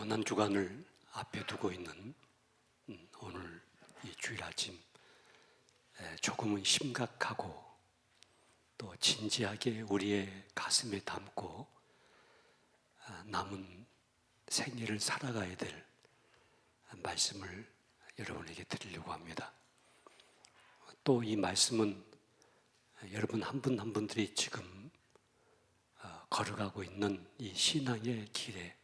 고난주간을 앞에 두고 있는 오늘 이 주일 아침, 조금은 심각하고 또 진지하게 우리의 가슴에 담고 남은 생애를 살아가야 될 말씀을 여러분에게 드리려고 합니다. 또 이 말씀은 여러분 한 분 한 분들이 지금 걸어가고 있는 이 신앙의 길에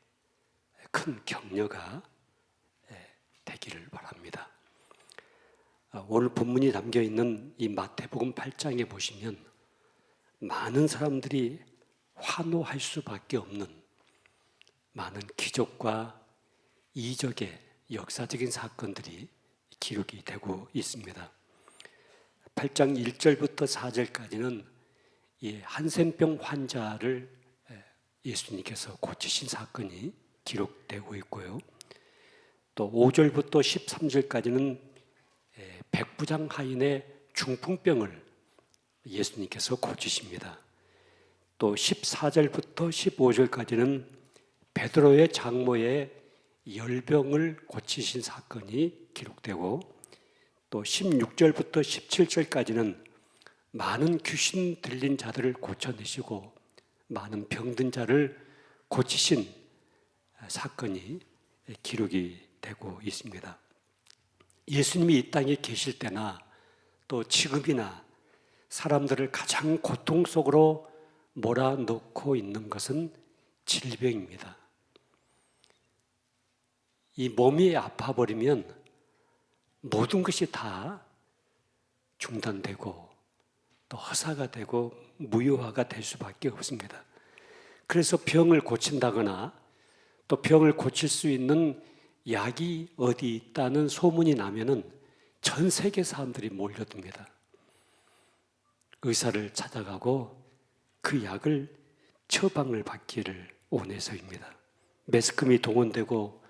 큰 격려가 되기를 바랍니다. 오늘 본문이 담겨 있는 이 마태복음 8장에 보시면 많은 사람들이 환호할 수밖에 없는 많은 기적과 이적의 역사적인 사건들이 기록이 되고 있습니다. 8장 1절부터 4절까지는 이 한센병 환자를 예수님께서 고치신 사건이 기록되고 있고요. 또 5절부터 13절까지는 백부장 하인의 중풍병을 예수님께서 고치십니다. 또 14절부터 15절까지는 베드로의 장모의 열병을 고치신 사건이 기록되고 또 16절부터 17절까지는 많은 귀신 들린 자들을 고쳐내시고 많은 병든 자를 고치신 사건이 기록이 되고 있습니다. 예수님이 이 땅에 계실 때나 또 지금이나 사람들을 가장 고통 속으로 몰아넣고 있는 것은 질병입니다. 이 몸이 아파버리면 모든 것이 다 중단되고 또 허사가 되고 무효화가 될 수밖에 없습니다. 그래서 병을 고친다거나 또 병을 고칠 수 있는 약이 어디 있다는 소문이 나면은 전 세계 사람들이 몰려듭니다. 의사를 찾아가고 그 약을 처방을 받기를 원해서입니다. 매스컴이 동원되고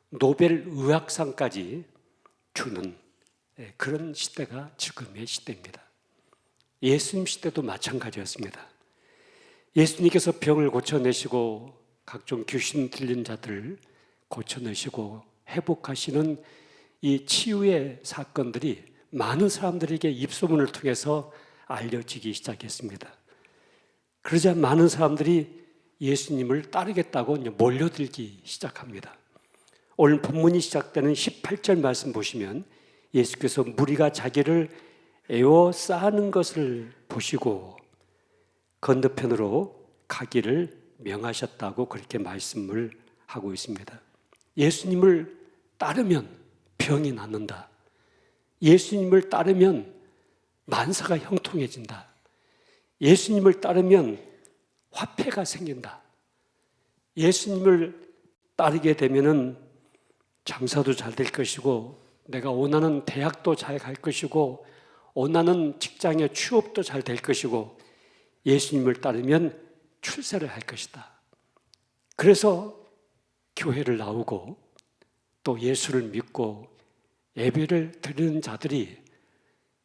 노벨 의학상까지 주는 그런 시대가 지금의 시대입니다. 예수님 시대도 마찬가지였습니다. 예수님께서 병을 고쳐내시고 각종 귀신 들린 자들을 고쳐내시고 회복하시는 이 치유의 사건들이 많은 사람들에게 입소문을 통해서 알려지기 시작했습니다. 그러자 많은 사람들이 예수님을 따르겠다고 몰려들기 시작합니다. 오늘 본문이 시작되는 18절 말씀 보시면 예수께서 무리가 자기를 에워싸는 것을 보시고 건너편으로 가기를 명하셨다고 그렇게 말씀을 하고 있습니다. 예수님을 따르면 병이 낫는다. 예수님을 따르면 만사가 형통해진다. 예수님을 따르면 화폐가 생긴다. 예수님을 따르게 되면은 장사도 잘 될 것이고 내가 원하는 대학도 잘 갈 것이고 원하는 직장의 취업도 잘 될 것이고 예수님을 따르면 출세를 할 것이다. 그래서 교회를 나오고 또 예수를 믿고 예배를 드리는 자들이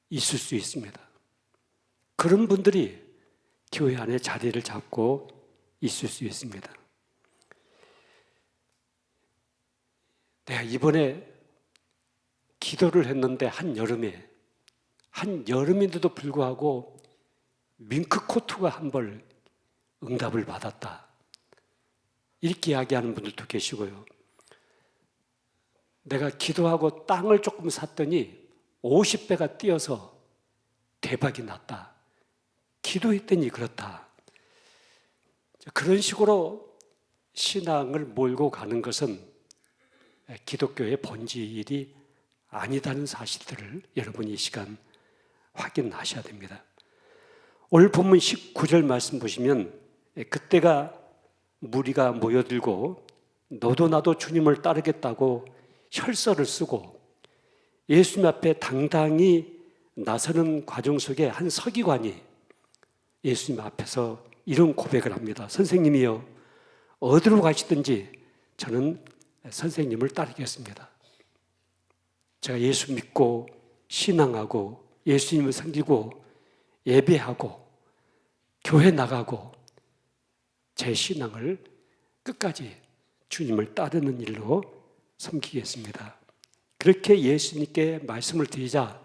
있을 수 있습니다. 그런 분들이 교회 안에 자리를 잡고 있을 수 있습니다. 내가 이번에 기도를 했는데 한여름인데도 불구하고 밍크코트가 한 벌 응답을 받았다. 이렇게 이야기하는 분들도 계시고요. 내가 기도하고 땅을 조금 샀더니 50배가 뛰어서 대박이 났다. 기도했더니 그렇다. 그런 식으로 신앙을 몰고 가는 것은 기독교의 본질이 아니다는 사실들을 여러분이 이 시간 확인하셔야 됩니다. 오늘 본문 19절 말씀 보시면 그때가 무리가 모여들고 너도 나도 주님을 따르겠다고 혈서를 쓰고 예수님 앞에 당당히 나서는 과정 속에 한 서기관이 예수님 앞에서 이런 고백을 합니다. 선생님이요, 어디로 가시든지 저는 선생님을 따르겠습니다. 제가 예수 믿고 신앙하고 예수님을 섬기고 예배하고 교회 나가고 제 신앙을 끝까지 주님을 따르는 일로 섬기겠습니다. 그렇게 예수님께 말씀을 드리자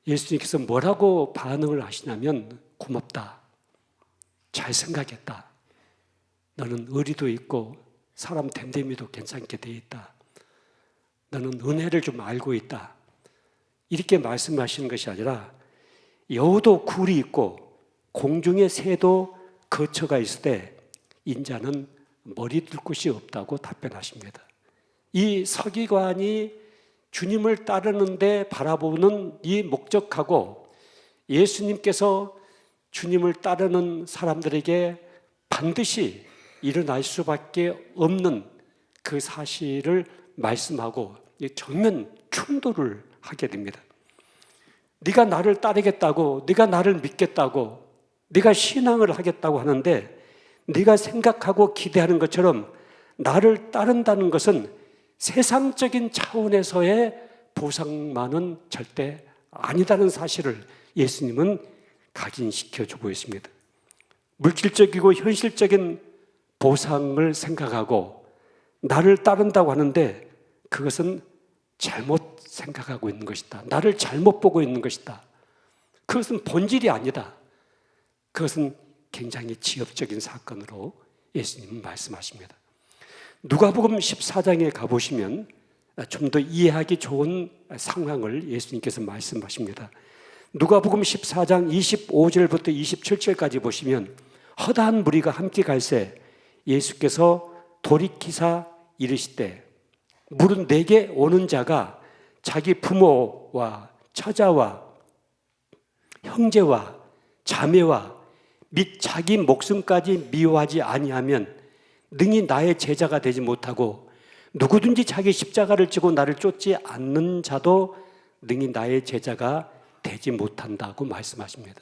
예수님께서 뭐라고 반응을 하시냐면 고맙다. 잘 생각했다. 너는 의리도 있고 사람 됨됨이도 괜찮게 돼 있다. 너는 은혜를 좀 알고 있다. 이렇게 말씀하시는 것이 아니라 여우도 굴이 있고 공중의 새도 거처가 있을 때 인자는 머리 둘 곳이 없다고 답변하십니다. 이 서기관이 주님을 따르는데 바라보는 이 목적하고 예수님께서 주님을 따르는 사람들에게 반드시 일어날 수밖에 없는 그 사실을 말씀하고 정면 충돌을 하게 됩니다. 네가 나를 따르겠다고, 네가 나를 믿겠다고, 네가 신앙을 하겠다고 하는데 네가 생각하고 기대하는 것처럼 나를 따른다는 것은 세상적인 차원에서의 보상만은 절대 아니다는 사실을 예수님은 각인시켜주고 있습니다. 물질적이고 현실적인 보상을 생각하고 나를 따른다고 하는데 그것은 잘못 생각하고 있는 것이다. 나를 잘못 보고 있는 것이다. 그것은 본질이 아니다. 그것은 굉장히 지엽적인 사건으로 예수님은 말씀하십니다. 누가복음 14장에 가보시면 좀 더 이해하기 좋은 상황을 예수님께서 말씀하십니다. 누가복음 14장 25절부터 27절까지 보시면 허다한 무리가 함께 갈새 예수께서 돌이키사 이르시되 무릇 내게 오는 자가 자기 부모와 처자와 형제와 자매와 및 자기 목숨까지 미워하지 아니하면 능히 나의 제자가 되지 못하고 누구든지 자기 십자가를 지고 나를 쫓지 않는 자도 능히 나의 제자가 되지 못한다고 말씀하십니다.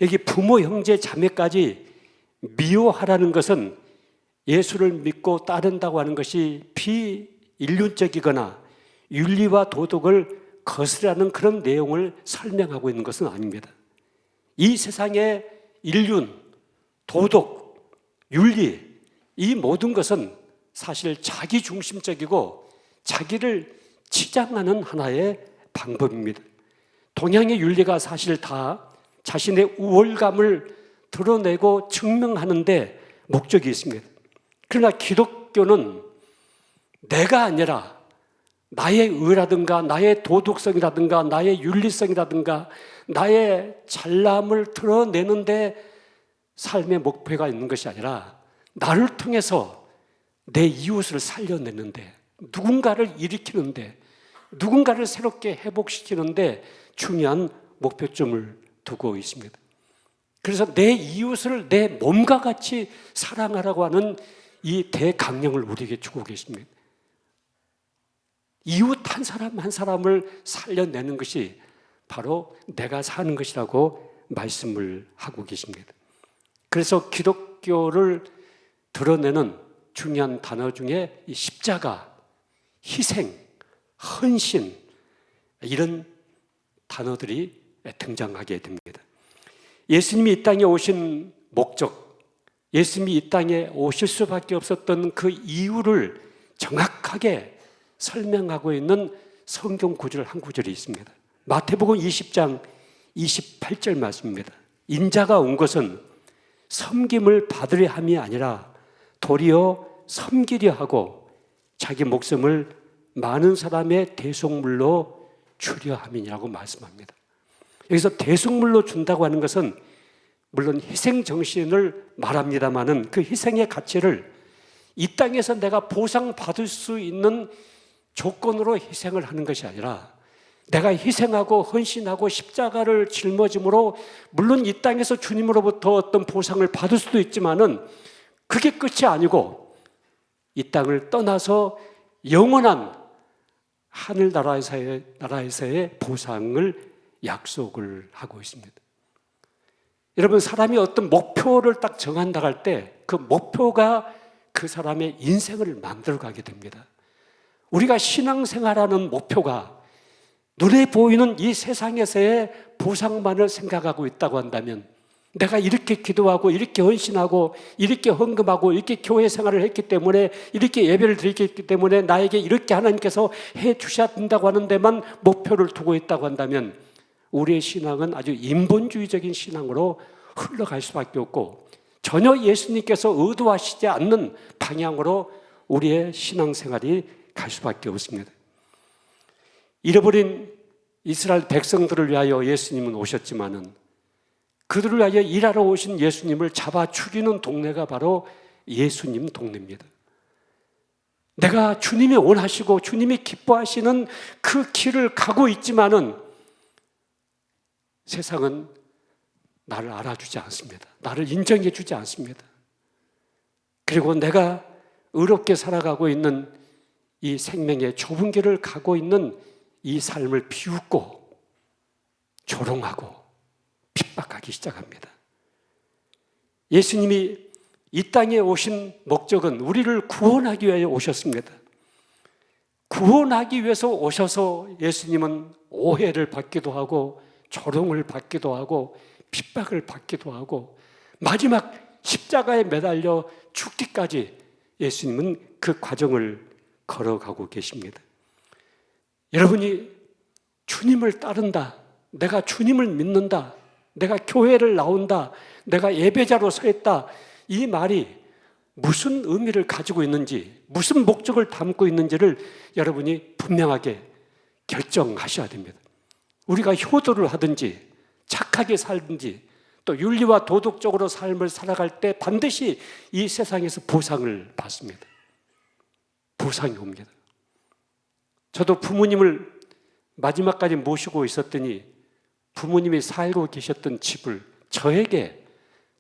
여기 부모, 형제, 자매까지 미워하라는 것은 예수를 믿고 따른다고 하는 것이 비인륜적이거나 윤리와 도덕을 거스르는 그런 내용을 설명하고 있는 것은 아닙니다. 이 세상의 인륜, 도덕, 윤리 이 모든 것은 사실 자기중심적이고 자기를 치장하는 하나의 방법입니다. 동양의 윤리가 사실 다 자신의 우월감을 드러내고 증명하는 데 목적이 있습니다. 그러나 기독교는 내가 아니라 나의 의라든가 나의 도덕성이라든가 나의 윤리성이라든가 나의 잘남을 드러내는데 삶의 목표가 있는 것이 아니라 나를 통해서 내 이웃을 살려내는데 누군가를 일으키는데 누군가를 새롭게 회복시키는데 중요한 목표점을 두고 있습니다. 그래서 내 이웃을 내 몸과 같이 사랑하라고 하는 이 대강령을 우리에게 주고 계십니다. 이웃 한 사람 한 사람을 살려내는 것이 바로 내가 사는 것이라고 말씀을 하고 계십니다. 그래서 기독교를 드러내는 중요한 단어 중에 이 십자가, 희생, 헌신 이런 단어들이 등장하게 됩니다. 예수님이 이 땅에 오신 목적, 예수님이 이 땅에 오실 수밖에 없었던 그 이유를 정확하게 설명하고 있는 성경 구절 한 구절이 있습니다. 마태복음 20장 28절 말씀입니다. 인자가 온 것은 섬김을 받으려 함이 아니라 도리어 섬기려 하고 자기 목숨을 많은 사람의 대속물로 주려 함이라고 말씀합니다. 여기서 대속물로 준다고 하는 것은 물론 희생 정신을 말합니다마는 그 희생의 가치를 이 땅에서 내가 보상받을 수 있는 조건으로 희생을 하는 것이 아니라 내가 희생하고 헌신하고 십자가를 짊어짐으로 물론 이 땅에서 주님으로부터 어떤 보상을 받을 수도 있지만은 그게 끝이 아니고 이 땅을 떠나서 영원한 하늘나라에서의 보상을 약속을 하고 있습니다. 여러분, 사람이 어떤 목표를 딱 정한다 할 때 그 목표가 그 사람의 인생을 만들어가게 됩니다. 우리가 신앙생활하는 목표가 눈에 보이는 이 세상에서의 보상만을 생각하고 있다고 한다면 내가 이렇게 기도하고 이렇게 헌신하고 이렇게 헌금하고 이렇게 교회 생활을 했기 때문에 이렇게 예배를 드렸기 때문에 나에게 이렇게 하나님께서 해 주셔야 된다고 하는 데만 목표를 두고 있다고 한다면 우리의 신앙은 아주 인본주의적인 신앙으로 흘러갈 수밖에 없고 전혀 예수님께서 의도하시지 않는 방향으로 우리의 신앙생활이 갈 수밖에 없습니다. 잃어버린 이스라엘 백성들을 위하여 예수님은 오셨지만은 그들을 위하여 일하러 오신 예수님을 잡아 죽이는 동네가 바로 예수님 동네입니다. 내가 주님이 원하시고 주님이 기뻐하시는 그 길을 가고 있지만은 세상은 나를 알아주지 않습니다. 나를 인정해 주지 않습니다. 그리고 내가 의롭게 살아가고 있는 이 생명의 좁은 길을 가고 있는 이 삶을 비웃고 조롱하고 핍박하기 시작합니다. 예수님이 이 땅에 오신 목적은 우리를 구원하기 위해 오셨습니다. 구원하기 위해서 오셔서 예수님은 오해를 받기도 하고 조롱을 받기도 하고 핍박을 받기도 하고 마지막 십자가에 매달려 죽기까지 예수님은 그 과정을 걸어가고 계십니다. 여러분이 주님을 따른다, 내가 주님을 믿는다, 내가 교회를 나온다, 내가 예배자로 서 있다, 이 말이 무슨 의미를 가지고 있는지, 무슨 목적을 담고 있는지를 여러분이 분명하게 결정하셔야 됩니다. 우리가 효도를 하든지 착하게 살든지 또 윤리와 도덕적으로 삶을 살아갈 때 반드시 이 세상에서 보상을 받습니다. 보상이 옵니다. 저도 부모님을 마지막까지 모시고 있었더니 부모님이 살고 계셨던 집을 저에게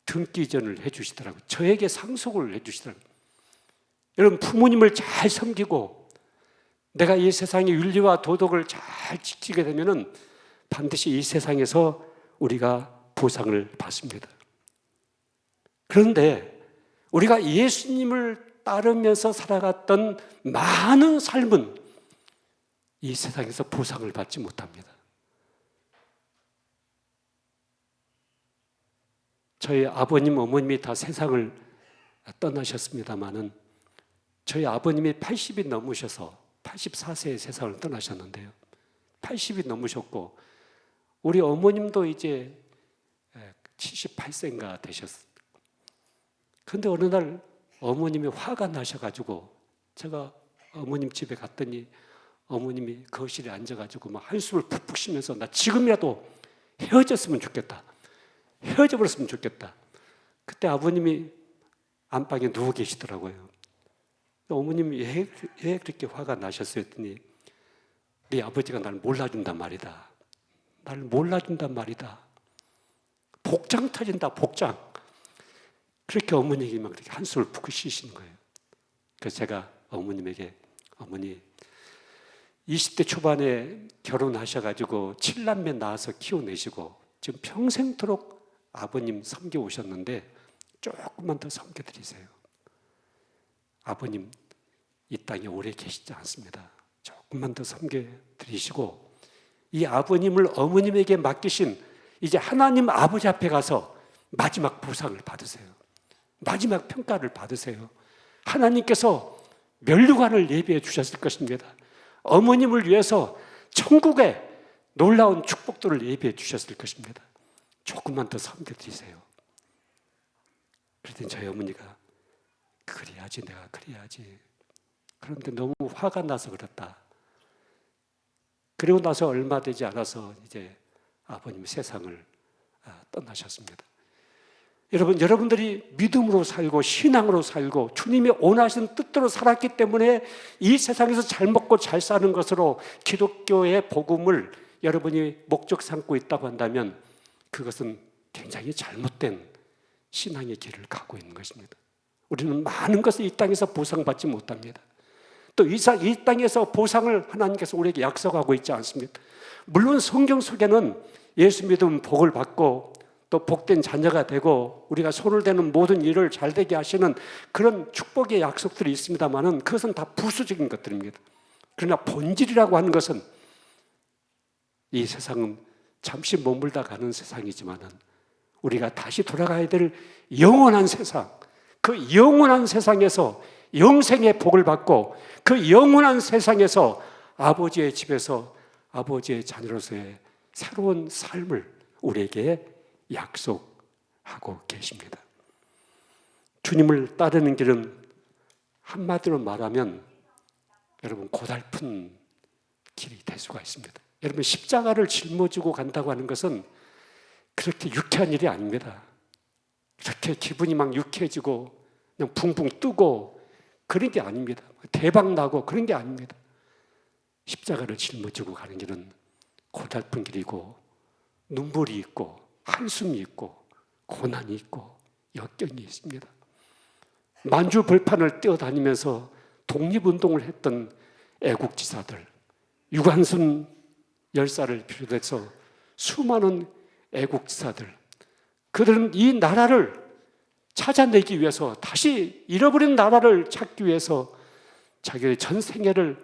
등기이전을 해주시더라고요. 저에게 상속을 해주시더라고요. 여러분, 부모님을 잘 섬기고 내가 이 세상의 윤리와 도덕을 잘 지키게 되면은 반드시 이 세상에서 우리가 보상을 받습니다. 그런데 우리가 예수님을 따르면서 살아갔던 많은 삶은 이 세상에서 보상을 받지 못합니다. 저희 아버님, 어머님이 다 세상을 떠나셨습니다마는 저희 아버님이 80이 넘으셔서 84세에 세상을 떠나셨는데요. 80이 넘으셨고 우리 어머님도 이제 78세인가 되셨어요. 그런데 어느 날 어머님이 화가 나셔가지고 제가 어머님 집에 갔더니 어머님이 거실에 앉아가지고 막 한숨을 푹푹 쉬면서 나 지금이라도 헤어졌으면 좋겠다. 헤어져 버렸으면 좋겠다. 그때 아버님이 안방에 누워 계시더라고요. 어머님이 왜 그렇게 화가 나셨어요? 했더니 네 아버지가 날 몰라준단 말이다. 날 몰라준단 말이다. 복장 터진다, 복장. 그렇게 어머니에게 막 그렇게 한숨을 푹 쉬시는 거예요. 그래서 제가 어머님에게 어머니 20대 초반에 결혼하셔가지고 7남매 낳아서 키워내시고 지금 평생토록 아버님 섬겨오셨는데 조금만 더 섬겨드리세요. 아버님 이 땅에 오래 계시지 않습니다. 조금만 더 섬겨드리시고 이 아버님을 어머님에게 맡기신 이제 하나님 아버지 앞에 가서 마지막 보상을 받으세요. 마지막 평가를 받으세요. 하나님께서 면류관을 예비해 주셨을 것입니다. 어머님을 위해서 천국의 놀라운 축복들을 예비해 주셨을 것입니다. 조금만 더 섬겨드리세요. 그랬더니 저희 어머니가 그래야지, 내가 그래야지. 그런데 너무 화가 나서 그랬다. 그리고 나서 얼마 되지 않아서 이제 아버님이 세상을 떠나셨습니다. 여러분, 여러분들이 믿음으로 살고 신앙으로 살고 주님이 원하신 뜻대로 살았기 때문에 이 세상에서 잘 먹고 잘 사는 것으로 기독교의 복음을 여러분이 목적 삼고 있다고 한다면 그것은 굉장히 잘못된 신앙의 길을 가고 있는 것입니다. 우리는 많은 것을 이 땅에서 보상받지 못합니다. 또 이 땅에서 보상을 하나님께서 우리에게 약속하고 있지 않습니까? 물론 성경 속에는 예수 믿으면 복을 받고 또 복된 자녀가 되고 우리가 손을 대는 모든 일을 잘되게 하시는 그런 축복의 약속들이 있습니다만은 그것은 다 부수적인 것들입니다. 그러나 본질이라고 하는 것은 이 세상은 잠시 머물다 가는 세상이지만은 우리가 다시 돌아가야 될 영원한 세상, 그 영원한 세상에서 영생의 복을 받고 그 영원한 세상에서 아버지의 집에서 아버지의 자녀로서의 새로운 삶을 우리에게 약속하고 계십니다. 주님을 따르는 길은 한마디로 말하면 여러분 고달픈 길이 될 수가 있습니다. 여러분 십자가를 짊어지고 간다고 하는 것은 그렇게 유쾌한 일이 아닙니다. 그렇게 기분이 막 유쾌해지고 그냥 붕붕 뜨고 그런 게 아닙니다. 대박 나고 그런 게 아닙니다. 십자가를 짊어지고 가는 길은 고달픈 길이고 눈물이 있고 한숨이 있고 고난이 있고 역경이 있습니다. 만주벌판을 뛰어다니면서 독립운동을 했던 애국지사들, 유관순 열사를 비롯해서 수많은 애국지사들, 그들은 이 나라를 찾아내기 위해서, 다시 잃어버린 나라를 찾기 위해서 자기의 전 생애를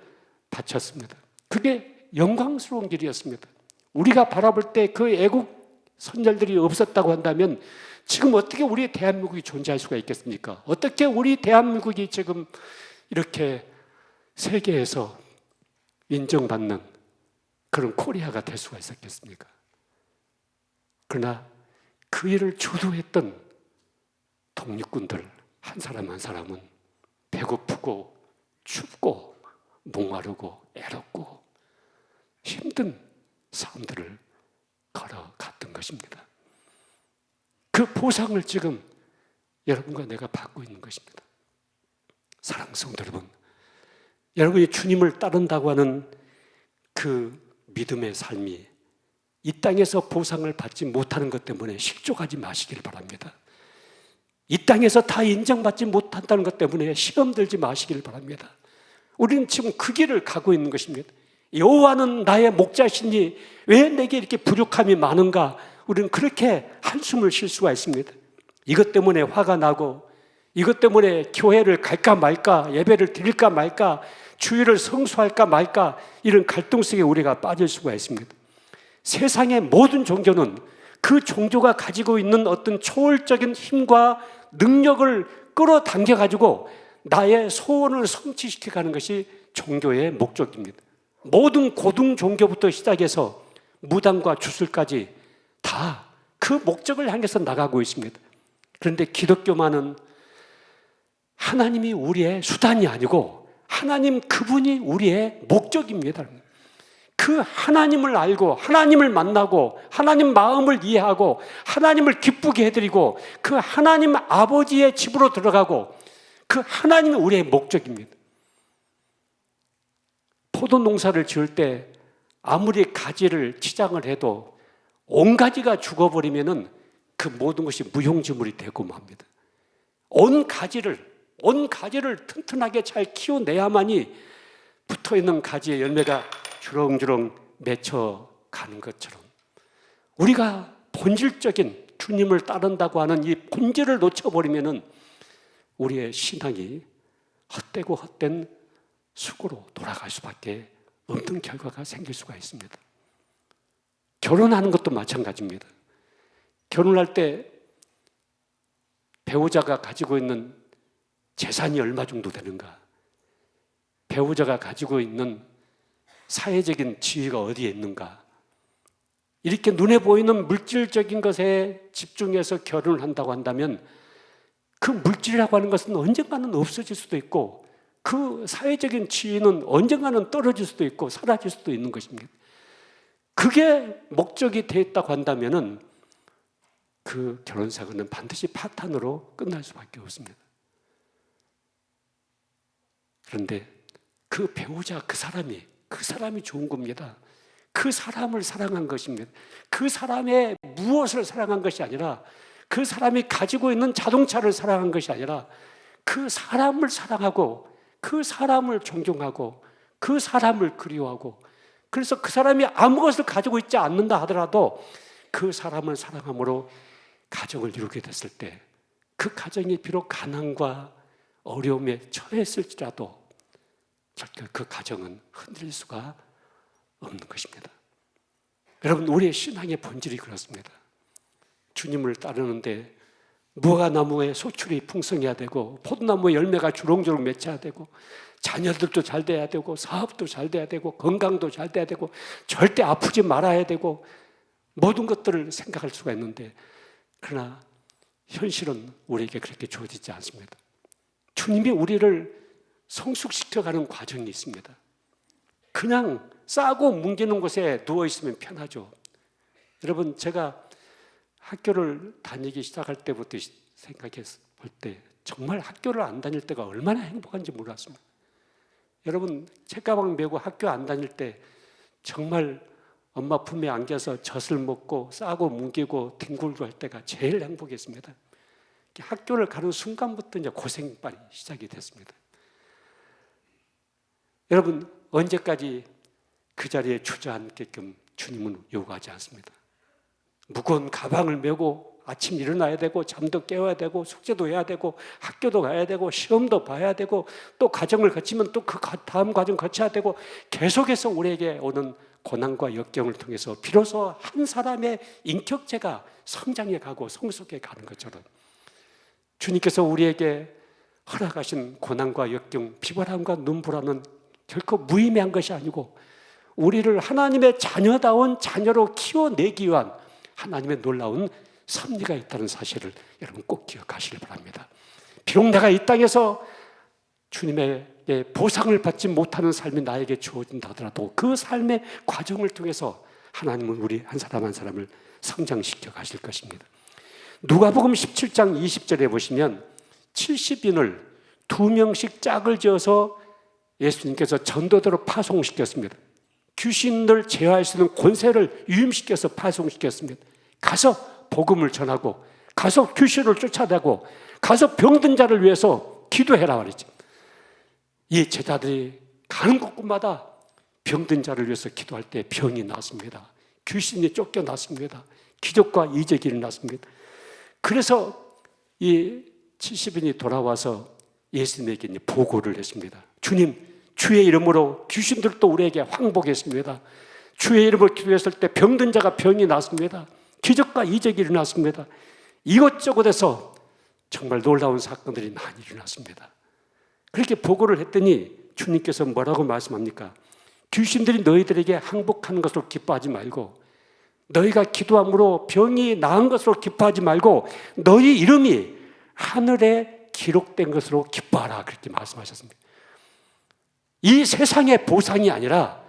바쳤습니다. 그게 영광스러운 길이었습니다. 우리가 바라볼 때 그 애국 선열들이 없었다고 한다면 지금 어떻게 우리 대한민국이 존재할 수가 있겠습니까? 어떻게 우리 대한민국이 지금 이렇게 세계에서 인정받는 그런 코리아가 될 수가 있었겠습니까? 그러나 그 일을 주도했던 독립군들 한 사람 한 사람은 배고프고 춥고 목마르고 애롭고 힘든 삶들을 걸어갔던 것입니다. 그 보상을 지금 여러분과 내가 받고 있는 것입니다. 사랑하는 성도 여러분, 여러분이 주님을 따른다고 하는 그 믿음의 삶이 이 땅에서 보상을 받지 못하는 것 때문에 실족하지 마시길 바랍니다. 이 땅에서 다 인정받지 못한다는 것 때문에 시험 들지 마시길 바랍니다. 우리는 지금 그 길을 가고 있는 것입니다. 여호와는 나의 목자시니 왜 내게 이렇게 부족함이 많은가? 우리는 그렇게 한숨을 쉴 수가 있습니다. 이것 때문에 화가 나고, 이것 때문에 교회를 갈까 말까, 예배를 드릴까 말까, 주일을 성수할까 말까, 이런 갈등 속에 우리가 빠질 수가 있습니다. 세상의 모든 종교는 그 종교가 가지고 있는 어떤 초월적인 힘과 능력을 끌어당겨가지고 나의 소원을 성취시켜가는 것이 종교의 목적입니다. 모든 고등 종교부터 시작해서 무당과 주술까지 다 그 목적을 향해서 나가고 있습니다. 그런데 기독교만은 하나님이 우리의 수단이 아니고 하나님 그분이 우리의 목적입니다. 그 하나님을 알고 하나님을 만나고 하나님 마음을 이해하고 하나님을 기쁘게 해드리고 그 하나님 아버지의 집으로 들어가고 그 하나님이 우리의 목적입니다. 포도 농사를 지을 때 아무리 가지를 치장을 해도 온 가지가 죽어버리면은 그 모든 것이 무용지물이 되고 맙니다. 온 가지를 튼튼하게 잘 키워내야만이 붙어있는 가지의 열매가 주렁주렁 맺혀가는 것처럼 우리가 본질적인 주님을 따른다고 하는 이 본질을 놓쳐버리면은 우리의 신앙이 헛되고 헛된 숲으로 돌아갈 수밖에 없는 결과가 생길 수가 있습니다. 결혼하는 것도 마찬가지입니다. 결혼할 때 배우자가 가지고 있는 재산이 얼마 정도 되는가? 배우자가 가지고 있는 사회적인 지위가 어디에 있는가? 이렇게 눈에 보이는 물질적인 것에 집중해서 결혼을 한다고 한다면 그 물질이라고 하는 것은 언젠가는 없어질 수도 있고 그 사회적인 지위는 언젠가는 떨어질 수도 있고 사라질 수도 있는 것입니다. 그게 목적이 되었다고 한다면은 그 결혼 생활은 반드시 파탄으로 끝날 수밖에 없습니다. 그런데 그 배우자 그 사람이 좋은 겁니다. 그 사람을 사랑한 것입니다. 그 사람의 무엇을 사랑한 것이 아니라 그 사람이 가지고 있는 자동차를 사랑한 것이 아니라 그 사람을 사랑하고 그 사람을 존경하고 그 사람을 그리워하고 그래서 그 사람이 아무것을 가지고 있지 않는다 하더라도 그 사람을 사랑함으로 가정을 이루게 됐을 때 그 가정이 비록 가난과 어려움에 처했을지라도 절대 그 가정은 흔들릴 수가 없는 것입니다. 여러분, 우리의 신앙의 본질이 그렇습니다. 주님을 따르는데 무화과나무의 소출이 풍성해야 되고 포도나무의 열매가 주렁주렁 맺혀야 되고 자녀들도 잘 돼야 되고 사업도 잘 돼야 되고 건강도 잘 돼야 되고 절대 아프지 말아야 되고 모든 것들을 생각할 수가 있는데, 그러나 현실은 우리에게 그렇게 주어지지 않습니다. 주님이 우리를 성숙시켜가는 과정이 있습니다. 그냥 싸고 뭉개는 곳에 누워있으면 편하죠. 여러분, 제가 학교를 다니기 시작할 때부터 생각해 볼 때 정말 학교를 안 다닐 때가 얼마나 행복한지 몰랐습니다. 여러분, 책가방 메고 학교 안 다닐 때 정말 엄마 품에 안겨서 젖을 먹고 싸고 뭉개고 뒹굴고 할 때가 제일 행복했습니다. 학교를 가는 순간부터 이제 고생빨이 시작이 됐습니다. 여러분, 언제까지 그 자리에 주저앉게끔 주님은 요구하지 않습니다. 무거운 가방을 메고 아침 일어나야 되고 잠도 깨워야 되고 숙제도 해야 되고 학교도 가야 되고 시험도 봐야 되고 또 과정을 거치면 또 그 다음 과정 거쳐야 되고 계속해서 우리에게 오는 고난과 역경을 통해서 비로소 한 사람의 인격체가 성장해 가고 성숙해 가는 것처럼 주님께서 우리에게 허락하신 고난과 역경, 비바람과 눈보라는 결코 무의미한 것이 아니고 우리를 하나님의 자녀다운 자녀로 키워내기 위한 하나님의 놀라운 섭리가 있다는 사실을 여러분 꼭 기억하시길 바랍니다. 비록 내가 이 땅에서 주님의 보상을 받지 못하는 삶이 나에게 주어진다 하더라도 그 삶의 과정을 통해서 하나님은 우리 한 사람 한 사람을 성장시켜 가실 것입니다. 누가복음 17장 20절에 보시면 70인을 2명씩 짝을 지어서 예수님께서 전도대로 파송시켰습니다. 귀신을 제어할 수 있는 권세를 유임시켜서 파송시켰습니다. 가서 복음을 전하고 가서 귀신을 쫓아내고 가서 병든 자를 위해서 기도해라 말이죠. 이 제자들이 가는 곳마다 병든 자를 위해서 기도할 때 병이 났습니다. 귀신이 쫓겨났습니다. 기적과 이적이 일어났습니다. 그래서 이 70인이 돌아와서 예수님에게 보고를 했습니다. 주님, 주의 이름으로 귀신들도 우리에게 항복했습니다. 주의 이름으로 기도했을 때 병든 자가 병이 났습니다. 기적과 이적이 일어났습니다. 이것저것에서 정말 놀라운 사건들이 많이 일어났습니다. 그렇게 보고를 했더니 주님께서 뭐라고 말씀합니까? 귀신들이 너희들에게 항복하는 것으로 기뻐하지 말고 너희가 기도함으로 병이 나은 것으로 기뻐하지 말고 너희 이름이 하늘에 기록된 것으로 기뻐하라, 그렇게 말씀하셨습니다. 이 세상의 보상이 아니라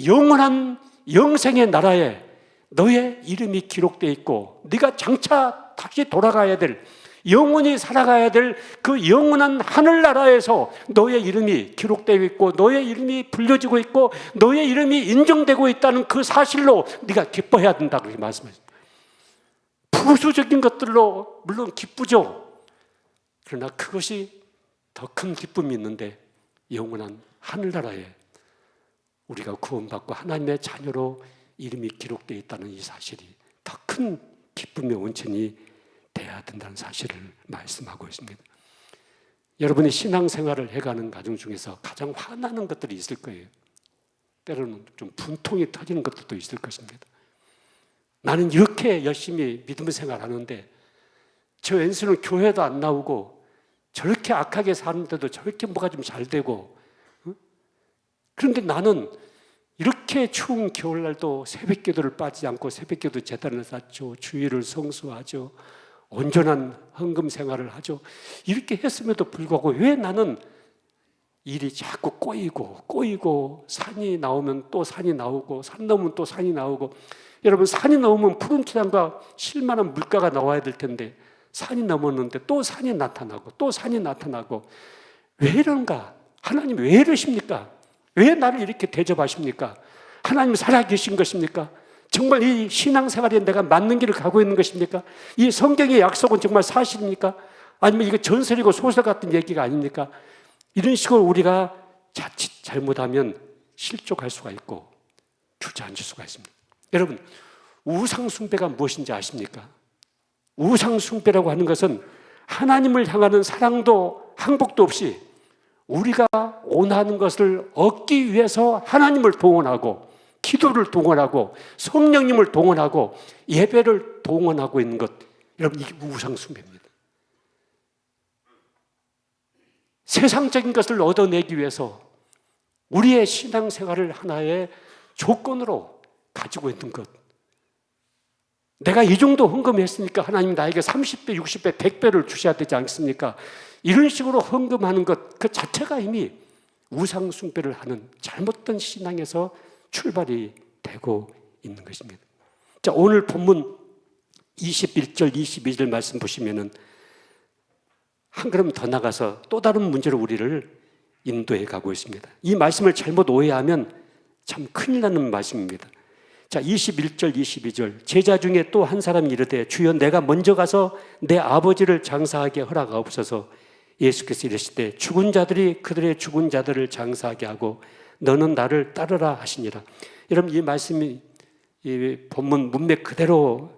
영원한 영생의 나라에 너의 이름이 기록되어 있고 네가 장차 다시 돌아가야 될, 영원히 살아가야 될 그 영원한 하늘나라에서 너의 이름이 기록되어 있고 너의 이름이 불려지고 있고 너의 이름이 인정되고 있다는 그 사실로 네가 기뻐해야 된다, 그렇게 말씀하십니다. 부수적인 것들로 물론 기쁘죠. 그러나 그것이 더 큰 기쁨이 있는데 영원한 하늘나라에 우리가 구원받고 하나님의 자녀로 이름이 기록되어 있다는 이 사실이 더 큰 기쁨의 원천이 돼야 된다는 사실을 말씀하고 있습니다. 여러분이 신앙생활을 해가는 과정 중에서 가장 화나는 것들이 있을 거예요. 때로는 좀 분통이 터지는 것들도 있을 것입니다. 나는 이렇게 열심히 믿음 생활하는데 저 왼수는 교회도 안 나오고 저렇게 악하게 사는데도 저렇게 뭐가 좀 잘 되고, 그런데 나는 이렇게 추운 겨울날도 새벽기도를 빠지지 않고 새벽기도 제단을 쌓죠. 주일을 성수하죠. 온전한 헌금 생활을 하죠. 이렇게 했음에도 불구하고 왜 나는 일이 자꾸 꼬이고 산이 나오면 또 산이 나오고 산 넘으면 또 산이 나오고, 여러분 산이 넘으면 푸른 초장과 실만한 물가가 나와야 될 텐데 산이 넘었는데 또 산이 나타나고 또 산이 나타나고, 왜 이런가? 하나님 왜 이러십니까? 왜 나를 이렇게 대접하십니까? 하나님 살아계신 것입니까? 정말 이 신앙생활에 내가 맞는 길을 가고 있는 것입니까? 이 성경의 약속은 정말 사실입니까? 아니면 이거 전설이고 소설 같은 얘기가 아닙니까? 이런 식으로 우리가 자칫 잘못하면 실족할 수가 있고 주저앉을 수가 있습니다. 여러분, 우상숭배가 무엇인지 아십니까? 우상숭배라고 하는 것은 하나님을 향하는 사랑도 항복도 없이 우리가 원하는 것을 얻기 위해서 하나님을 동원하고 기도를 동원하고 성령님을 동원하고 예배를 동원하고 있는 것, 여러분, 이게 우상숭배입니다. 세상적인 것을 얻어내기 위해서 우리의 신앙생활을 하나의 조건으로 가지고 있는 것. 내가 이 정도 헌금했으니까 하나님 나에게 30배, 60배, 100배를 주셔야 되지 않습니까? 이런 식으로 헌금하는 것 그 자체가 이미 우상 숭배를 하는 잘못된 신앙에서 출발이 되고 있는 것입니다. 자, 오늘 본문 21절, 22절 말씀 보시면은 한 걸음 더 나가서 또 다른 문제로 우리를 인도해 가고 있습니다. 이 말씀을 잘못 오해하면 참 큰일 나는 말씀입니다. 자, 21절, 22절. 제자 중에 또 한 사람이 이르되 주여 내가 먼저 가서 내 아버지를 장사하게 허락하옵소서. 예수께서 이르시되 죽은 자들이 그들의 죽은 자들을 장사하게 하고 너는 나를 따르라 하시니라. 여러분, 이 말씀이 이 본문 문맥 그대로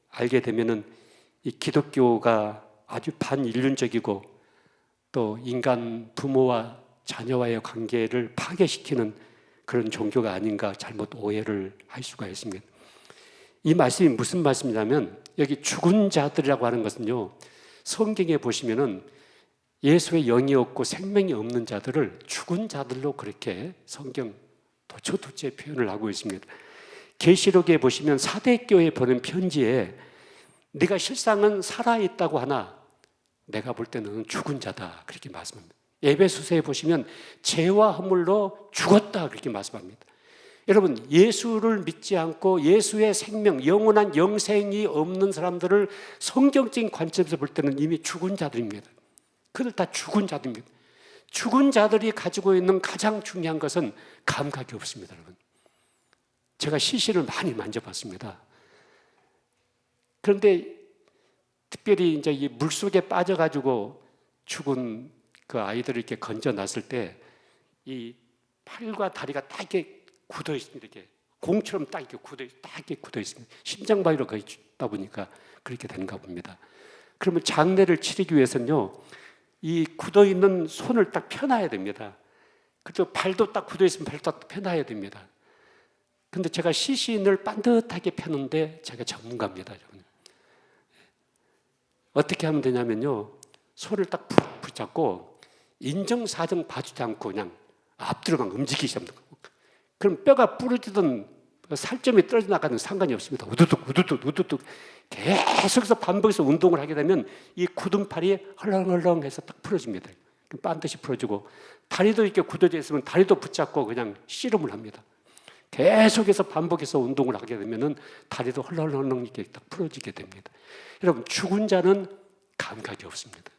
알게 되면은 이 기독교가 아주 반인륜적이고 또 인간 부모와 자녀와의 관계를 파괴시키는 그런 종교가 아닌가 잘못 오해를 할 수가 있습니다. 이 말씀이 무슨 말씀이냐면 여기 죽은 자들이라고 하는 것은요, 성경에 보시면은 예수의 영이 없고 생명이 없는 자들을 죽은 자들로 그렇게 성경 도처도처에 표현을 하고 있습니다. 계시록에 보시면 사대교회에 보낸 편지에 네가 실상은 살아있다고 하나 내가 볼 때는 죽은 자다 그렇게 말씀합니다. 에베소서에 보시면 죄와 허물로 죽었다 그렇게 말씀합니다. 여러분, 예수를 믿지 않고 예수의 생명, 영원한 영생이 없는 사람들을 성경적인 관점에서 볼 때는 이미 죽은 자들입니다. 그들 다 죽은 자들입니다. 죽은 자들이 가지고 있는 가장 중요한 것은 감각이 없습니다, 여러분. 제가 시신을 많이 만져봤습니다. 그런데 특별히 이제 이 물속에 빠져가지고 죽은 그 아이들을 이렇게 건져놨을 때 이 팔과 다리가 딱 이렇게 굳어 있습니다. 이렇게 공처럼 딱 이렇게 굳어 있습니다. 심장마비로 거의 죽다 보니까 그렇게 되는가 봅니다. 그러면 장례를 치르기 위해서는요, 이 굳어 있는 손을 딱 펴놔야 됩니다. 그리고 발도 딱 굳어 있으면 발도 딱 펴놔야 됩니다. 근데 제가 시신을 반듯하게 펴는데 제가 전문가입니다, 여러분. 어떻게 하면 되냐면요, 손을 딱 붙잡고 인정사정 봐주지 않고 그냥 앞뒤로만 움직이시면 됩니다. 그럼 뼈가 부러지든 살점이 떨어져 나가는 상관이 없습니다. 우두둑 계속해서 반복해서 운동을 하게 되면 이 굳은 팔이 헐렁헐렁해서 딱 풀어집니다. 반드시 풀어지고, 다리도 이렇게 굳어져 있으면 다리도 붙잡고 그냥 씨름을 합니다. 계속해서 반복해서 운동을 하게 되면 다리도 헐렁헐렁 이렇게 딱 풀어지게 됩니다. 여러분, 죽은 자는 감각이 없습니다.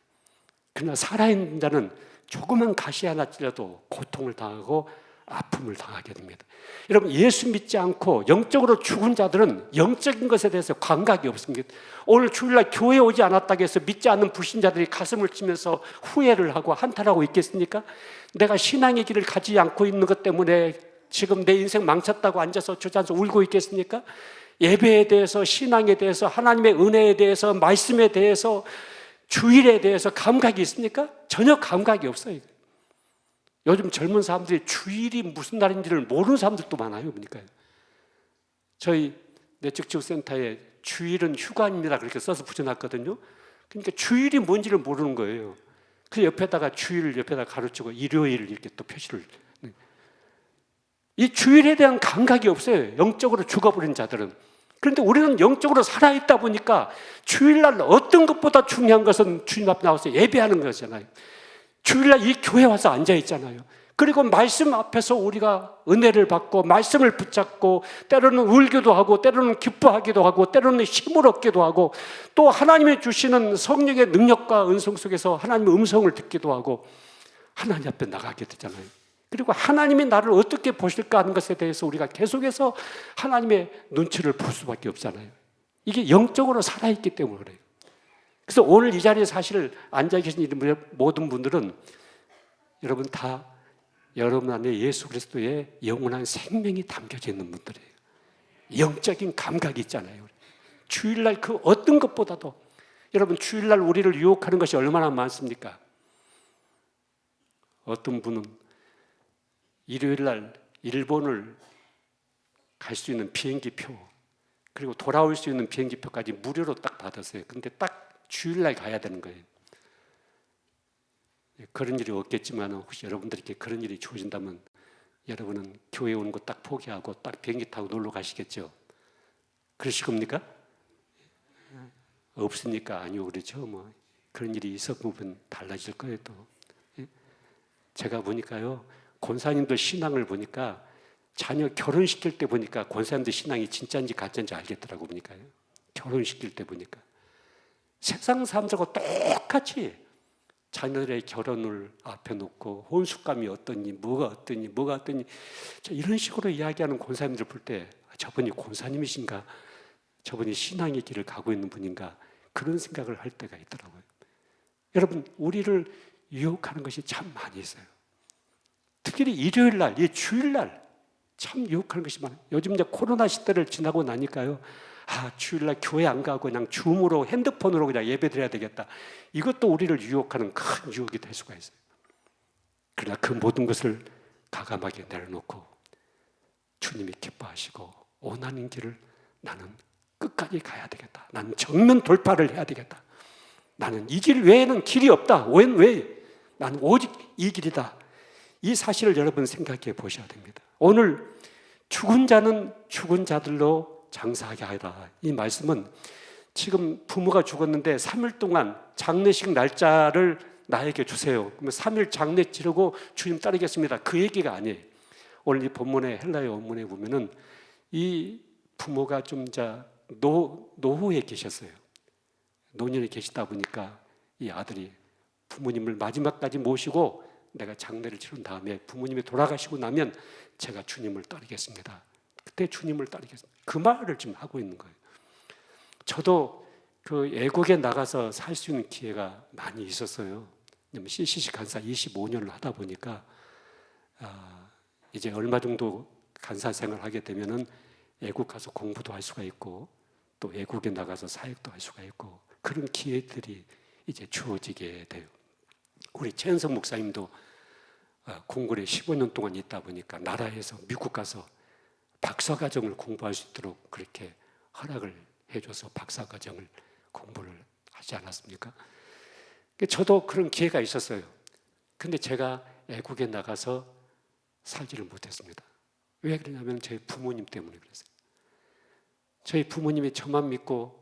그러나 살아있는 자는 조그만 가시 하나 찔려도 고통을 당하고 아픔을 당하게 됩니다. 여러분, 예수 믿지 않고 영적으로 죽은 자들은 영적인 것에 대해서 감각이 없습니다. 오늘 주일날 교회에 오지 않았다고 해서 믿지 않는 불신자들이 가슴을 치면서 후회를 하고 한탄하고 있겠습니까? 내가 신앙의 길을 가지 않고 있는 것 때문에 지금 내 인생 망쳤다고 앉아서 주저앉아서 울고 있겠습니까? 예배에 대해서, 신앙에 대해서, 하나님의 은혜에 대해서, 말씀에 대해서, 주일에 대해서 감각이 있습니까? 전혀 감각이 없어요. 요즘 젊은 사람들이 주일이 무슨 날인지를 모르는 사람들도 많아요. 그러니까요. 저희 내적지구센터에 주일은 휴관입니다 그렇게 써서 붙여놨거든요. 그러니까 주일이 뭔지를 모르는 거예요. 그 옆에다가 주일 옆에다 가로치고 일요일 이렇게 또 표시를. 이 주일에 대한 감각이 없어요. 영적으로 죽어버린 자들은. 그런데 우리는 영적으로 살아있다 보니까 주일날 어떤 것보다 중요한 것은 주님 앞에 나와서 예배하는 거잖아요. 주일날 이 교회 와서 앉아있잖아요. 그리고 말씀 앞에서 우리가 은혜를 받고 말씀을 붙잡고 때로는 울기도 하고 때로는 기뻐하기도 하고 때로는 힘을 얻기도 하고 또 하나님이 주시는 성령의 능력과 은성 속에서 하나님의 음성을 듣기도 하고 하나님 앞에 나가게 되잖아요. 그리고 하나님이 나를 어떻게 보실까 하는 것에 대해서 우리가 계속해서 하나님의 눈치를 볼 수밖에 없잖아요. 이게 영적으로 살아있기 때문에 그래요. 그래서 오늘 이 자리에 사실 앉아 계신 모든 분들은 여러분 다 여러분 안에 예수 그리스도의 영원한 생명이 담겨져 있는 분들이에요. 영적인 감각이 있잖아요. 주일날 그 어떤 것보다도 여러분 주일날 우리를 유혹하는 것이 얼마나 많습니까? 어떤 분은 일요일날 일본을 갈 수 있는 비행기표 그리고 돌아올 수 있는 비행기표까지 무료로 딱 받았어요. 근데 딱 주일날 가야 되는 거예요. 그런 일이 없겠지만 혹시 여러분들에게 그런 일이 주어진다면 여러분은 교회 오는 거 딱 포기하고 딱 비행기 타고 놀러 가시겠죠? 그러실 겁니까? 없으니까 아니요 그렇죠. 뭐 그런 일이 있어 보면 달라질 거예요 또. 제가 보니까요 권사님들 신앙을 보니까 자녀 결혼시킬 때 보니까 권사님들 신앙이 진짜인지 가짜인지 알겠더라고 보니까요. 결혼시킬 때 보니까 세상 사람들하고 똑같이 자녀들의 결혼을 앞에 놓고 혼숙감이 어떠니 뭐가 어떠니 이런 식으로 이야기하는 권사님들 볼 때 저분이 권사님이신가, 저분이 신앙의 길을 가고 있는 분인가 그런 생각을 할 때가 있더라고요. 여러분 우리를 유혹하는 것이 참 많이 있어요. 특히 일요일 날, 이 주일 날 참 유혹하는 것이 많아요. 요즘 이제 코로나 시대를 지나고 나니까요. 주일날 교회 안 가고 그냥 줌으로 핸드폰으로 그냥 예배 드려야 되겠다. 이것도 우리를 유혹하는 큰 유혹이 될 수가 있어요. 그러나 그 모든 것을 가감하게 내려놓고 주님이 기뻐하시고 원하는 길을 나는 끝까지 가야 되겠다. 나는 정면 돌파를 해야 되겠다. 나는 이 길 외에는 길이 없다. 왜? 나는 오직 이 길이다. 이 사실을 여러분 생각해 보셔야 됩니다. 오늘 죽은 자는 죽은 자들로 장사하게 하라. 이 말씀은 지금 부모가 죽었는데 3일 동안 장례식 날짜를 나에게 주세요. 그러면 3일 장례 치르고 주님 따르겠습니다. 그 얘기가 아니에요. 오늘 이 본문의 헬라어 원문에 보면은 이 부모가 좀 노후에 계셨어요. 노년에 계시다 보니까 이 아들이 부모님을 마지막까지 모시고 내가 장례를 치른 다음에 부모님이 돌아가시고 나면 제가 주님을 따르겠습니다. 그때 주님을 따르겠습니다. 그 말을 지금 하고 있는 거예요. 저도 그 외국에 나가서 살 수 있는 기회가 많이 있었어요. CCC 간사 25년을 하다 보니까 이제 얼마 정도 간사 생활을 하게 되면은 외국 가서 공부도 할 수가 있고 또 외국에 나가서 사역도 할 수가 있고 그런 기회들이 이제 주어지게 돼요. 우리 최현석 목사님도 공군에 15년 동안 있다 보니까 나라에서 미국 가서 박사과정을 공부할 수 있도록 그렇게 허락을 해줘서 박사과정을 공부를 하지 않았습니까? 저도 그런 기회가 있었어요. 근데 제가 외국에 나가서 살지를 못했습니다. 왜 그러냐면 저희 부모님 때문에 그랬어요. 저희 부모님이 저만 믿고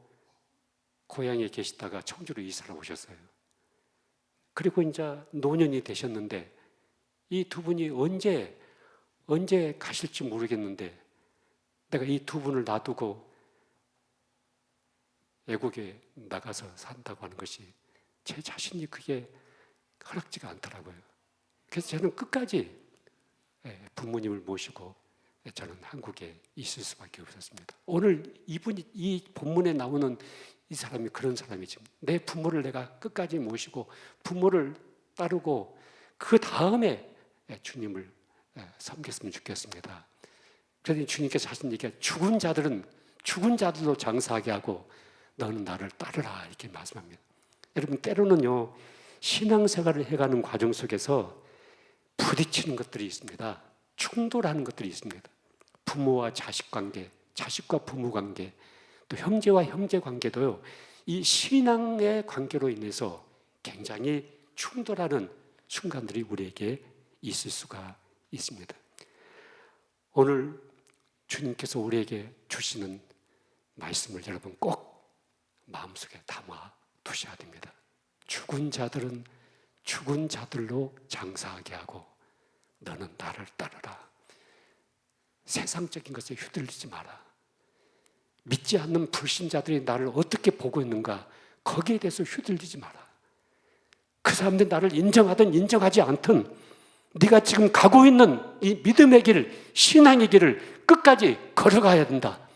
고향에 계시다가 청주로 이사를 오셨어요. 그리고 이제 노년이 되셨는데 이 두 분이 언제 가실지 모르겠는데 내가 이 두 분을 놔두고 외국에 나가서 산다고 하는 것이 제 자신이 그게 허락지가 않더라고요. 그래서 저는 끝까지 부모님을 모시고 저는 한국에 있을 수밖에 없었습니다. 오늘 이 본문에 나오는 이 사람이 그런 사람이지. 내 부모를 내가 끝까지 모시고 부모를 따르고 그 다음에 주님을 섬겼으면 좋겠습니다. 그러니 주님께서 하신 얘기가 죽은 자들은 죽은 자들로 장사하게 하고 너는 나를 따르라 이렇게 말씀합니다. 여러분 때로는요 신앙생활을 해가는 과정 속에서 부딪히는 것들이 있습니다. 충돌하는 것들이 있습니다. 부모와 자식 관계, 자식과 부모 관계, 또 형제와 형제 관계도요 이 신앙의 관계로 인해서 굉장히 충돌하는 순간들이 우리에게 있을 수가 있습니다. 오늘 주님께서 우리에게 주시는 말씀을 여러분 꼭 마음속에 담아 두셔야 됩니다. 죽은 자들은 죽은 자들로 장사하게 하고 너는 나를 따르라. 세상적인 것에 휘둘리지 마라. 믿지 않는 불신자들이 나를 어떻게 보고 있는가 거기에 대해서 휘둘리지 마라. 그 사람들이 나를 인정하든 인정하지 않든 네가 지금 가고 있는 이 믿음의 길, 신앙의 길을 끝까지 걸어가야 된다.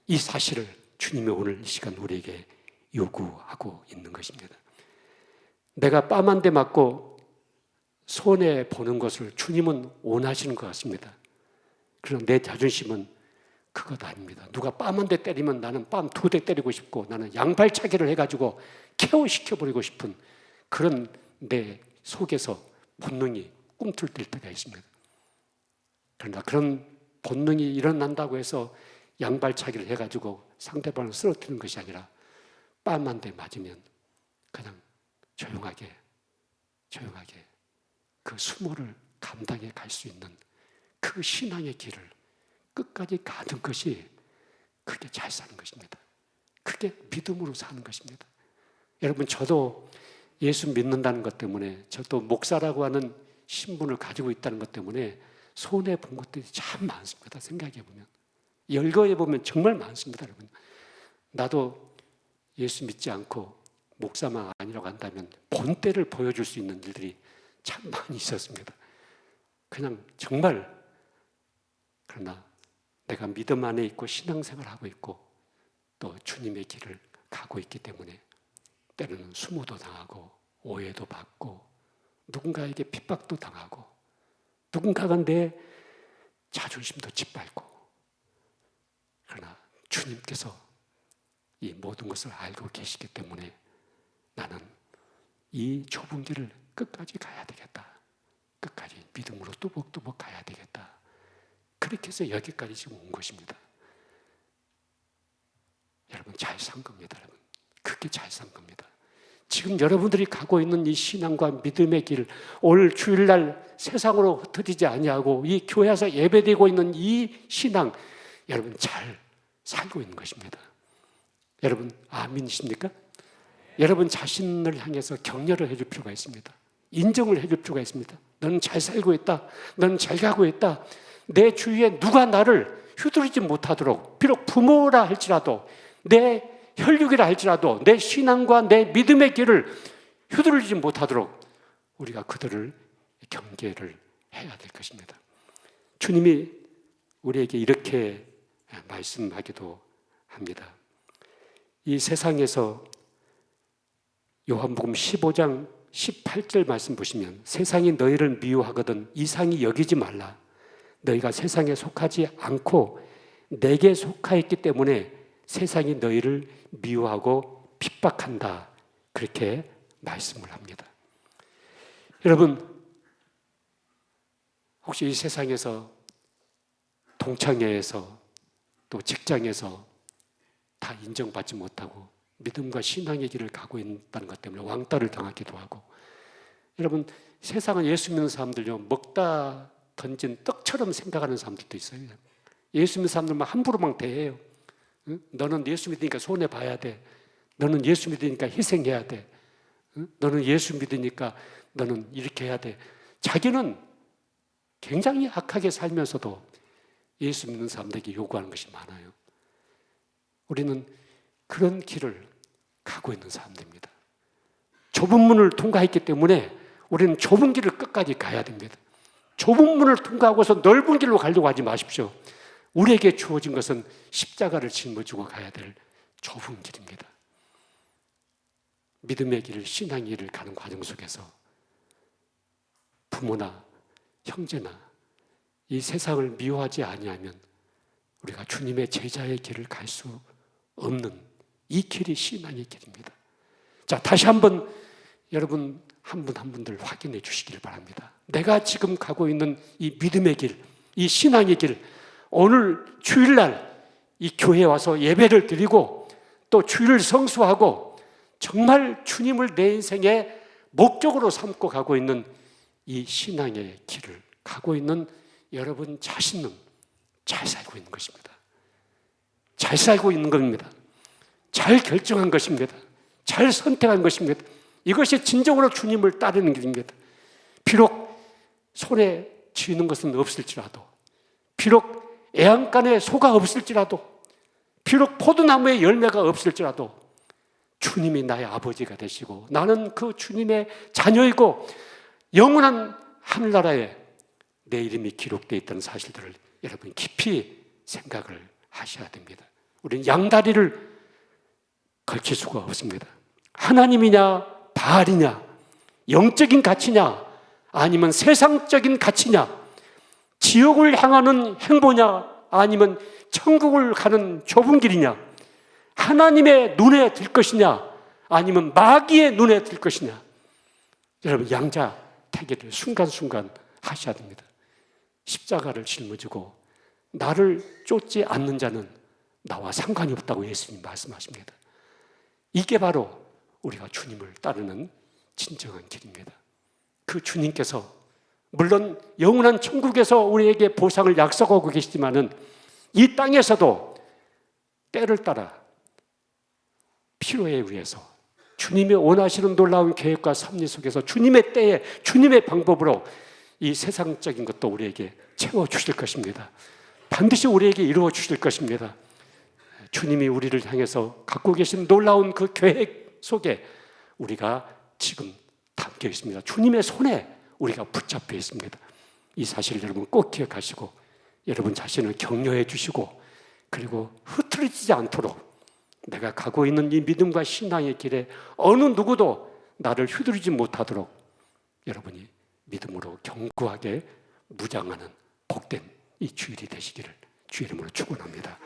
이 사실을 주님이 오늘 이 시간 우리에게 요구하고 있는 것입니다. 내가 뺨 한 대 맞고 손해보는 것을 주님은 원하시는 것 같습니다. 그러나 내 자존심은 그것 아닙니다. 누가 뺨 한 대 때리면 나는 뺨 2대 때리고 싶고 나는 양발차기를 해가지고 KO 시켜버리고 싶은 그런 내 속에서 본능이 꿈틀댈 때가 있습니다. 그러나 그런 본능이 일어난다고 해서 양발차기를 해가지고 상대방을 쓰러뜨리는 것이 아니라 뺨 한 대 맞으면 그냥 조용하게 그 수모를 감당해 갈 수 있는 그 신앙의 길을 끝까지 가는 것이, 그게 잘 사는 것입니다. 그게 믿음으로 사는 것입니다. 여러분, 저도 예수 믿는다는 것 때문에, 저도 목사라고 하는 신분을 가지고 있다는 것 때문에 손해 본 것들이 참 많습니다. 생각해 보면, 열거해 보면 정말 많습니다. 여러분, 나도 예수 믿지 않고 목사만 아니라고 한다면 본때를 보여줄 수 있는 일들이 참 많이 있었습니다. 그냥 정말, 그러나 내가 믿음 안에 있고 신앙생활하고 있고 또 주님의 길을 가고 있기 때문에 때로는 수모도 당하고 오해도 받고 누군가에게 핍박도 당하고 누군가가 내 자존심도 짓밟고, 그러나 주님께서 이 모든 것을 알고 계시기 때문에 나는 이 좁은 길을 끝까지 가야 되겠다. 끝까지 믿음으로 뚜벅뚜벅 가야 되겠다. 그렇게 해서 여기까지 지금 온 것입니다. 여러분, 잘 산 겁니다. 여러분, 그게 잘 산 겁니다. 지금 여러분들이 가고 있는 이 신앙과 믿음의 길, 올 주일날 세상으로 흩어지지 아니하고 이 교회에서 예배되고 있는 이 신앙, 여러분 잘 살고 있는 것입니다. 여러분, 아멘이십니까? 여러분 자신을 향해서 격려를 해줄 필요가 있습니다. 인정을 해줄 필요가 있습니다. 너는 잘 살고 있다. 너는 잘 가고 있다. 내 주위에 누가 나를 휘두르지 못하도록, 비록 부모라 할지라도, 내 혈육이라 할지라도 내 신앙과 내 믿음의 길을 휘두르지 못하도록 우리가 그들을 경계를 해야 될 것입니다. 주님이 우리에게 이렇게 말씀하기도 합니다. 이 세상에서 요한복음 15장 18절 말씀 보시면, 세상이 너희를 미워하거든 이상히 여기지 말라. 너희가 세상에 속하지 않고 내게 속하였기 때문에 세상이 너희를 미워하고 핍박한다. 그렇게 말씀을 합니다. 여러분, 혹시 이 세상에서 동창회에서 또 직장에서 다 인정받지 못하고 믿음과 신앙의 길을 가고 있다는 것 때문에 왕따를 당하기도 하고, 여러분 세상은 예수 믿는 사람들요, 먹다 던진 떡처럼 생각하는 사람들도 있어요. 예수 믿는 사람들만 함부로 막 대해요. 응? 너는 예수 믿으니까 손해봐야 돼. 너는 예수 믿으니까 희생해야 돼. 응? 너는 예수 믿으니까 너는 이렇게 해야 돼. 자기는 굉장히 악하게 살면서도 예수 믿는 사람들에게 요구하는 것이 많아요. 우리는 그런 길을 가고 있는 사람들입니다. 좁은 문을 통과했기 때문에 우리는 좁은 길을 끝까지 가야 됩니다. 좁은 문을 통과하고서 넓은 길로 가려고 하지 마십시오. 우리에게 주어진 것은 십자가를 짊어지고 가야 될 좁은 길입니다. 믿음의 길, 신앙의 길을 가는 과정 속에서 부모나 형제나 이 세상을 미워하지 아니하면 우리가 주님의 제자의 길을 갈 수 없는 이 길이 신앙의 길입니다. 자, 다시 한번 여러분 한 분 한 분들 확인해 주시길 바랍니다. 내가 지금 가고 있는 이 믿음의 길, 이 신앙의 길, 오늘 주일날 이 교회에 와서 예배를 드리고 또 주일을 성수하고 정말 주님을 내 인생의 목적으로 삼고 가고 있는 이 신앙의 길을 가고 있는 여러분 자신은 잘 살고 있는 것입니다. 잘 살고 있는 겁니다. 잘 결정한 것입니다. 잘 선택한 것입니다. 이것이 진정으로 주님을 따르는 길입니다. 비록 손에 쥐는 것은 없을지라도, 비록 애양간에 소가 없을지라도, 비록 포도나무에 열매가 없을지라도 주님이 나의 아버지가 되시고 나는 그 주님의 자녀이고 영원한 하늘나라에 내 이름이 기록되어 있다는 사실들을 여러분 깊이 생각을 하셔야 됩니다. 우리는 양다리를 걸칠 수가 없습니다. 하나님이냐 바알이냐, 영적인 가치냐 아니면 세상적인 가치냐, 지옥을 향하는 행보냐 아니면 천국을 가는 좁은 길이냐, 하나님의 눈에 들 것이냐 아니면 마귀의 눈에 들 것이냐, 여러분 양자 태기를 순간순간 하셔야 됩니다. 십자가를 짊어지고 나를 쫓지 않는 자는 나와 상관이 없다고 예수님 말씀하십니다. 이게 바로 우리가 주님을 따르는 진정한 길입니다. 그 주님께서 물론 영원한 천국에서 우리에게 보상을 약속하고 계시지만은 이 땅에서도 때를 따라 필요에 의해서 주님의 원하시는 놀라운 계획과 섭리 속에서 주님의 때에 주님의 방법으로 이 세상적인 것도 우리에게 채워주실 것입니다. 반드시 우리에게 이루어 주실 것입니다. 주님이 우리를 향해서 갖고 계신 놀라운 그 계획 속에 우리가 지금 담겨 있습니다. 주님의 손에 우리가 붙잡혀 있습니다. 이 사실을 여러분 꼭 기억하시고 여러분 자신을 격려해 주시고 그리고 흐트러지지 않도록 내가 가고 있는 이 믿음과 신앙의 길에 어느 누구도 나를 휘두르지 못하도록 여러분이 믿음으로 견고하게 무장하는 복된 이 주일이 되시기를 주의 이름으로 축원합니다.